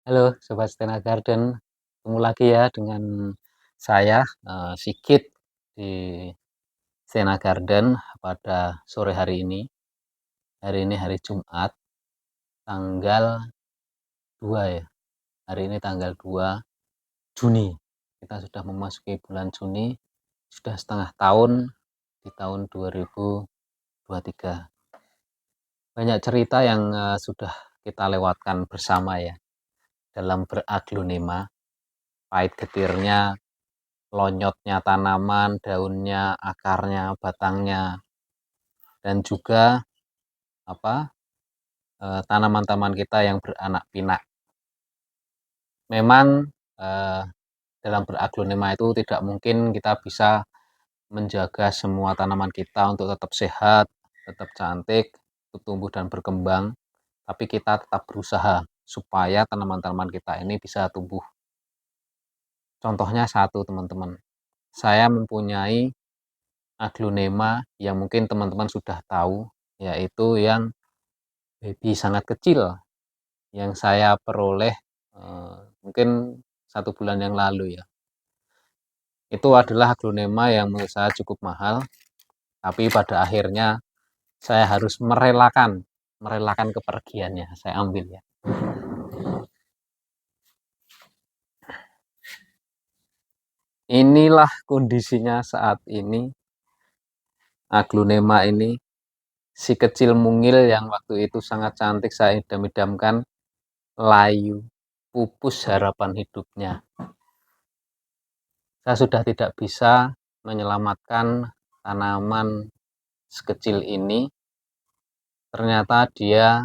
Halo Sobat Stena Garden, ketemu lagi ya dengan saya, Sigit di Stena Garden pada sore hari ini. Hari ini hari Jumat, tanggal 2 ya, hari ini tanggal 2 Juni. Kita sudah memasuki bulan Juni, sudah setengah tahun di tahun 2023. Banyak cerita yang sudah kita lewatkan bersama ya, dalam beraglonema, pahit getirnya, lonyotnya tanaman, daunnya, akarnya, batangnya, dan juga tanaman-tanaman kita yang beranak pinak. Memang eh, dalam beraglonema itu tidak mungkin kita bisa menjaga semua tanaman kita untuk tetap sehat, tetap cantik, tumbuh dan berkembang, tapi kita tetap berusaha supaya tanaman-tanaman kita ini bisa tumbuh. Contohnya satu teman-teman, saya mempunyai aglonema yang mungkin teman-teman sudah tahu, yaitu yang baby sangat kecil yang saya peroleh mungkin 1 bulan yang lalu ya. Itu adalah aglonema yang menurut saya cukup mahal, tapi pada akhirnya saya harus merelakan kepergiannya, saya ambil ya. Inilah kondisinya saat ini, aglonema ini, si kecil mungil yang waktu itu sangat cantik saya idam-idamkan, layu, pupus harapan hidupnya. Saya sudah tidak bisa menyelamatkan tanaman sekecil ini. Ternyata dia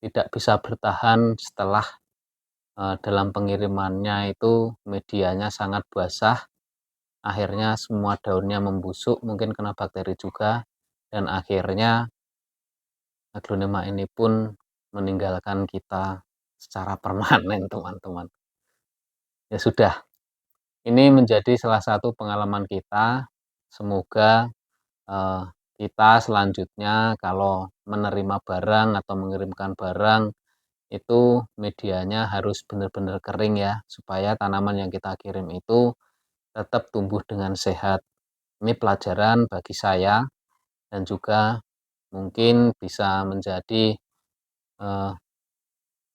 tidak bisa bertahan setelah dalam pengirimannya itu medianya sangat basah. Akhirnya semua daunnya membusuk, mungkin kena bakteri juga, dan akhirnya aglonema ini pun meninggalkan kita secara permanen, teman-teman. Ya sudah, ini menjadi salah satu pengalaman kita. Semoga eh, kita selanjutnya kalau menerima barang atau mengirimkan barang itu medianya harus benar-benar kering ya, supaya tanaman yang kita kirim itu tetap tumbuh dengan sehat. Ini pelajaran bagi saya dan juga mungkin bisa menjadi eh,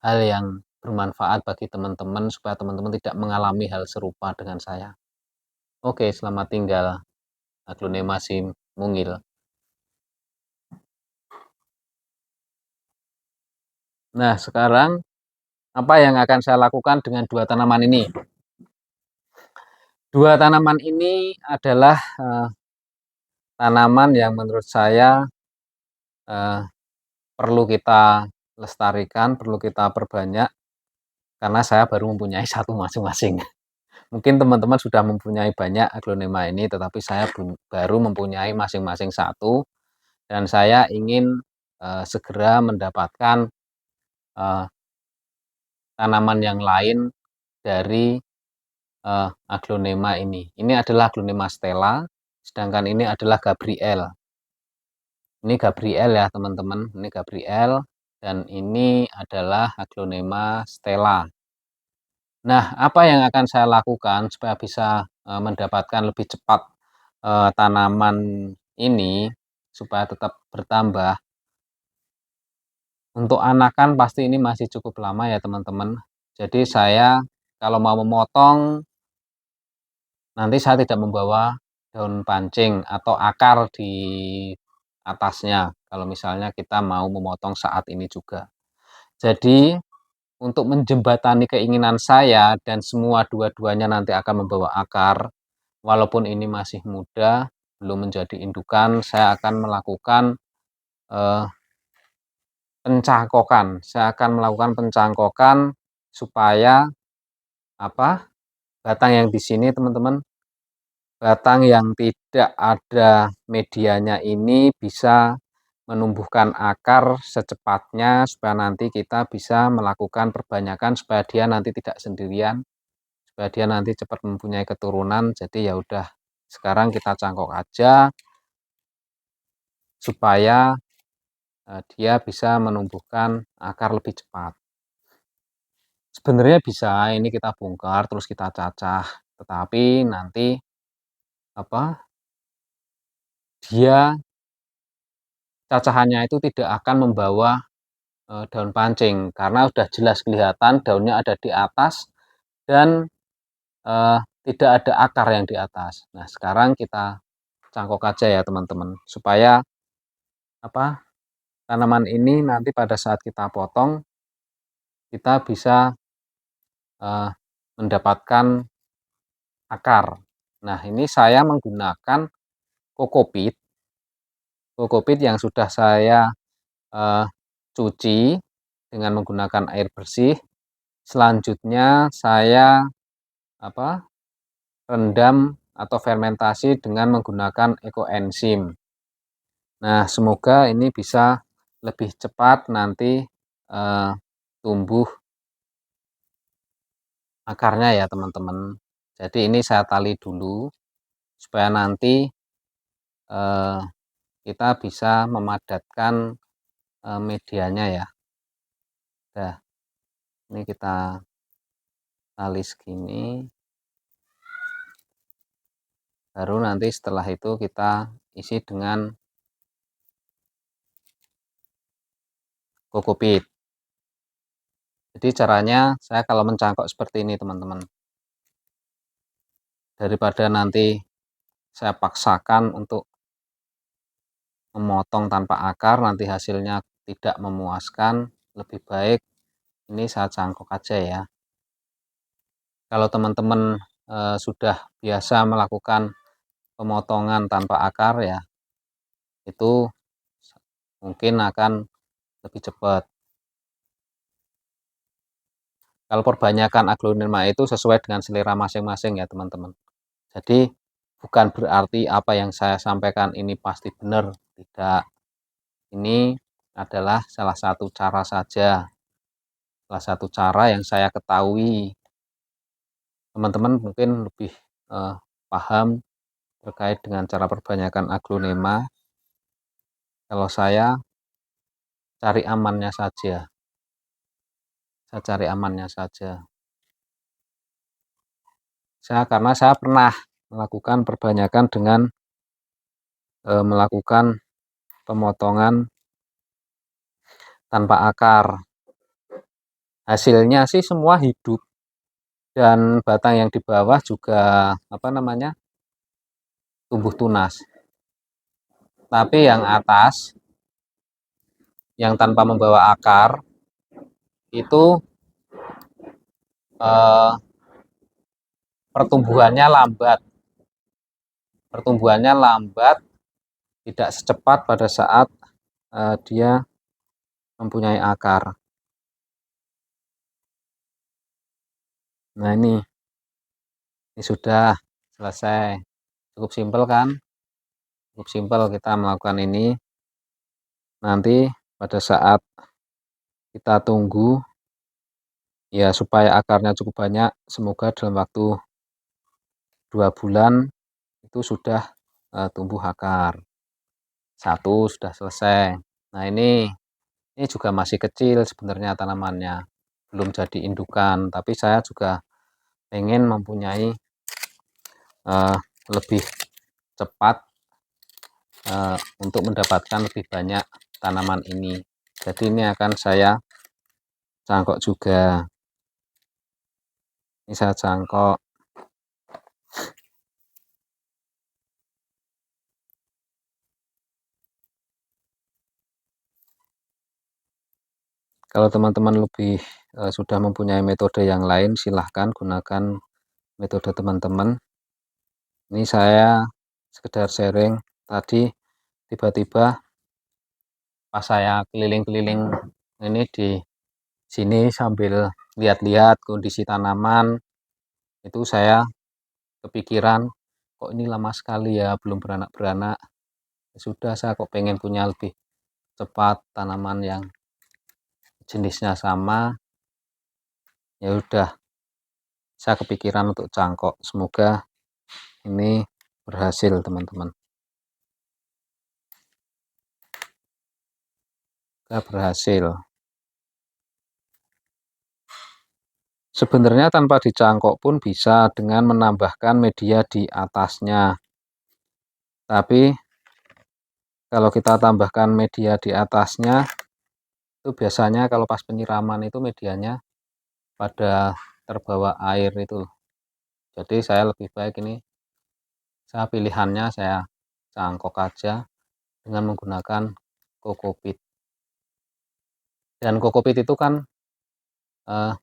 hal yang bermanfaat bagi teman-teman supaya teman-teman tidak mengalami hal serupa dengan saya. Oke, selamat tinggal aglonema si mungil. Nah, sekarang apa yang akan saya lakukan dengan dua tanaman ini? Dua tanaman ini adalah tanaman yang menurut saya eh, perlu kita lestarikan, perlu kita perbanyak, karena saya baru mempunyai satu masing-masing. Mungkin teman-teman sudah mempunyai banyak aglonema ini, tetapi saya baru mempunyai masing-masing satu, dan saya ingin segera mendapatkan eh, tanaman yang lain dari aglonema ini. Ini adalah aglonema stella, sedangkan ini adalah Gabriel. Ini Gabriel ya teman-teman, ini Gabriel, dan ini adalah aglonema stella. Nah, apa yang akan saya lakukan supaya bisa mendapatkan lebih cepat tanaman ini supaya tetap bertambah? Untuk anakan pasti ini masih cukup lama ya teman-teman. Jadi saya kalau mau memotong, nanti saya tidak membawa daun pancing atau akar di atasnya. Kalau misalnya kita mau memotong saat ini juga. Jadi untuk menjembatani keinginan saya dan semua dua-duanya nanti akan membawa akar, walaupun ini masih muda, belum menjadi indukan, saya akan melakukan eh, pencangkokan. Saya akan melakukan pencangkokan supaya batang yang di sini teman-teman, batang yang tidak ada medianya ini bisa menumbuhkan akar secepatnya supaya nanti kita bisa melakukan perbanyakan supaya dia nanti tidak sendirian, supaya dia nanti cepat mempunyai keturunan. Jadi ya udah, sekarang kita cangkok aja supaya dia bisa menumbuhkan akar lebih cepat. Sebenarnya bisa ini kita bongkar terus kita cacah, tetapi nanti apa, dia cacahannya itu tidak akan membawa, daun pancing karena udah jelas kelihatan daunnya ada di atas dan, eee, tidak ada akar yang di atas. Nah, sekarang kita cangkok aja ya teman-teman, supaya apa, tanaman ini nanti pada saat kita potong, kita bisa, eee, mendapatkan akar. Nah, ini saya menggunakan kokopit, kokopit yang sudah saya, eee, cuci dengan menggunakan air bersih. Selanjutnya saya apa, rendam atau fermentasi dengan menggunakan ekoenzim. Nah, semoga ini bisa lebih cepat nanti, tumbuh akarnya ya teman-teman. Jadi ini saya tali dulu supaya nanti, eee, kita bisa memadatkan, medianya ya. Nah, ini kita tali segini, baru nanti setelah itu kita isi dengan kokopit. Jadi caranya saya kalau mencangkok seperti ini teman-teman. Daripada nanti saya paksakan untuk memotong tanpa akar, nanti hasilnya tidak memuaskan, lebih baik ini saya cangkok aja ya. Kalau teman-teman, sudah biasa melakukan pemotongan tanpa akar ya, itu mungkin akan lebih cepat. Kalau perbanyakan aglonema itu sesuai dengan selera masing-masing ya teman-teman. Jadi bukan berarti apa yang saya sampaikan ini pasti benar, tidak. Ini adalah salah satu cara saja, salah satu cara yang saya ketahui. Teman-teman mungkin lebih, paham terkait dengan cara perbanyakan aglonema. Kalau cari amannya saja, saya cari amannya saja. Karena saya pernah melakukan perbanyakan dengan, melakukan pemotongan tanpa akar. Hasilnya sih semua hidup dan batang yang di bawah juga, apa namanya, tumbuh tunas. Tapi yang atas, yang tanpa membawa akar, itu, eee, pertumbuhannya lambat. Pertumbuhannya lambat, tidak secepat pada saat, dia mempunyai akar. Nah ini sudah selesai. Cukup simpel kan? Cukup simpel kita melakukan ini. Nanti pada saat kita tunggu, ya supaya akarnya cukup banyak, semoga dalam waktu 2 bulan itu sudah, tumbuh akar. Satu sudah selesai. Nah ini juga masih kecil sebenarnya tanamannya, belum jadi indukan, tapi saya juga pengen mempunyai, lebih cepat, untuk mendapatkan lebih banyak tanaman ini. Jadi ini akan saya cangkok juga. Ini saya cangkok. Kalau teman-teman lebih, sudah mempunyai metode yang lain, silahkan gunakan metode teman-teman. Ini saya sekedar sharing, tadi tiba-tiba pas saya keliling-keliling ini di sini sambil lihat-lihat kondisi tanaman, itu saya kepikiran, kok ini lama sekali ya belum beranak-beranak. Ya sudah, saya kok pengen punya lebih cepat tanaman yang jenisnya sama, ya udah saya kepikiran untuk cangkok. Semoga ini berhasil teman-teman. berhasil. Sebenarnya tanpa dicangkok pun bisa dengan menambahkan media di atasnya. Tapi kalau kita tambahkan media di atasnya, itu biasanya kalau pas penyiraman itu medianya pada terbawa air itu. Jadi saya lebih baik ini, pilihannya saya cangkok aja dengan menggunakan kokopit. Dan kokopit itu kan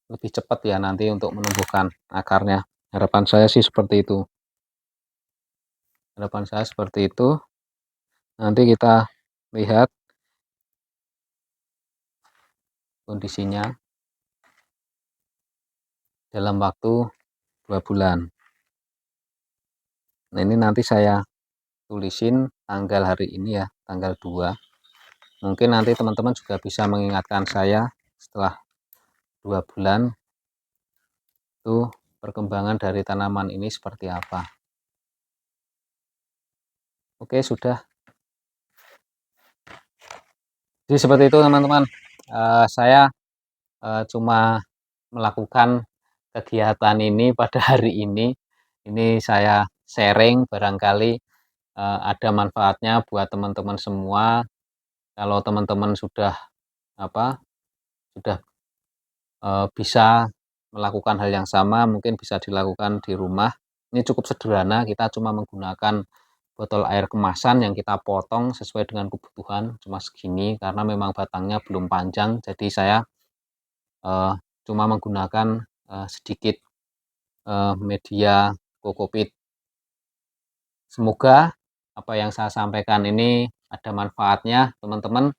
lebih cepat ya nanti untuk menumbuhkan akarnya. Harapan saya sih seperti itu. Harapan saya seperti itu. Nanti kita lihat kondisinya dalam waktu 2 bulan. Nah, ini nanti saya tulisin tanggal hari ini ya, tanggal 2. Mungkin nanti teman-teman juga bisa mengingatkan saya setelah 2 bulan itu perkembangan dari tanaman ini seperti apa. Oke, sudah. Jadi seperti itu teman-teman. Saya cuma melakukan kegiatan ini pada hari ini. Ini saya sharing, barangkali ada manfaatnya buat teman-teman semua. Kalau teman-teman sudah sudah bisa melakukan hal yang sama, mungkin bisa dilakukan di rumah. Ini cukup sederhana, kita cuma menggunakan botol air kemasan yang kita potong sesuai dengan kebutuhan, cuma segini karena memang batangnya belum panjang. Jadi saya cuma menggunakan sedikit media kokopit. Semoga apa yang saya sampaikan ini ada manfaatnya teman-teman.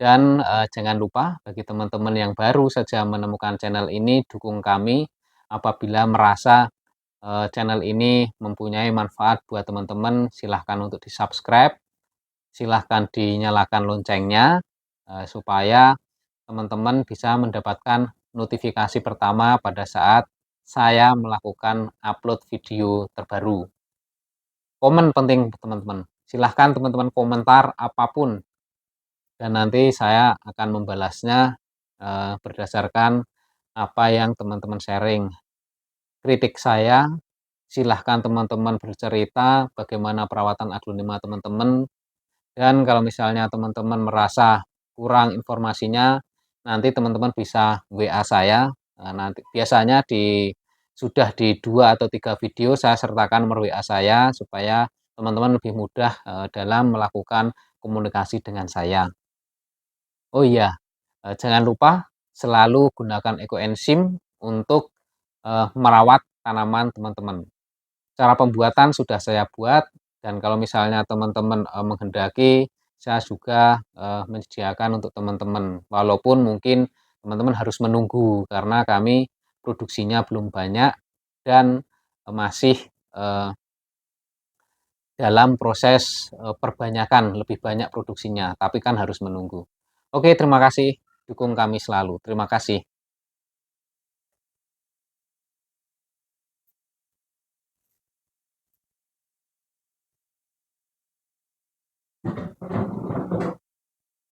Dan jangan lupa bagi teman-teman yang baru saja menemukan channel ini, dukung kami apabila merasa channel ini mempunyai manfaat buat teman-teman. Silahkan untuk di-subscribe, silahkan dinyalakan loncengnya supaya teman-teman bisa mendapatkan notifikasi pertama pada saat saya melakukan upload video terbaru. Komen penting teman-teman. Silahkan teman-teman komentar apapun dan nanti saya akan membalasnya berdasarkan apa yang teman-teman sharing. Kritik saya, silahkan teman-teman bercerita bagaimana perawatan aglonema teman-teman. Dan kalau misalnya teman-teman merasa kurang informasinya, nanti teman-teman bisa WA saya. Nanti biasanya sudah di 2 atau 3 video saya sertakan nomor WA saya supaya teman-teman lebih mudah dalam melakukan komunikasi dengan saya. Oh iya, jangan lupa selalu gunakan ekoenzim untuk merawat tanaman teman-teman. Cara pembuatan sudah saya buat dan kalau misalnya teman-teman menghendaki, saya juga menyediakan untuk teman-teman. Walaupun mungkin teman-teman harus menunggu karena kami produksinya belum banyak dan masih dalam proses perbanyakan, lebih banyak produksinya, tapi kan harus menunggu. Oke, terima kasih, dukung kami selalu. Terima kasih.